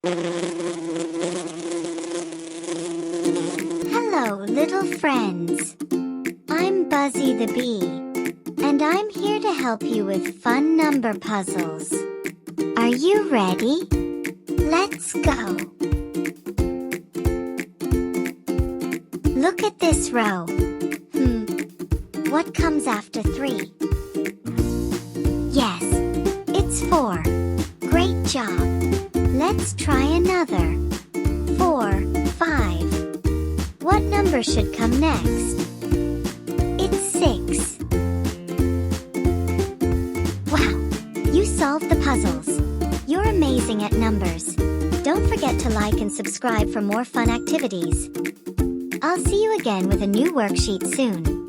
Hello, little friends. I'm Buzzy the Bee, and I'm here to help you with fun number puzzles. Are you ready? Let's go. Look at this row. What comes after 3? Yes, it's 4. Great job. Let's try another. 4, 5. What number should come next? It's 6. Wow, you solved the puzzles. You're amazing at numbers. Don't forget to like and subscribe for more fun activities. I'll see you again with a new worksheet soon.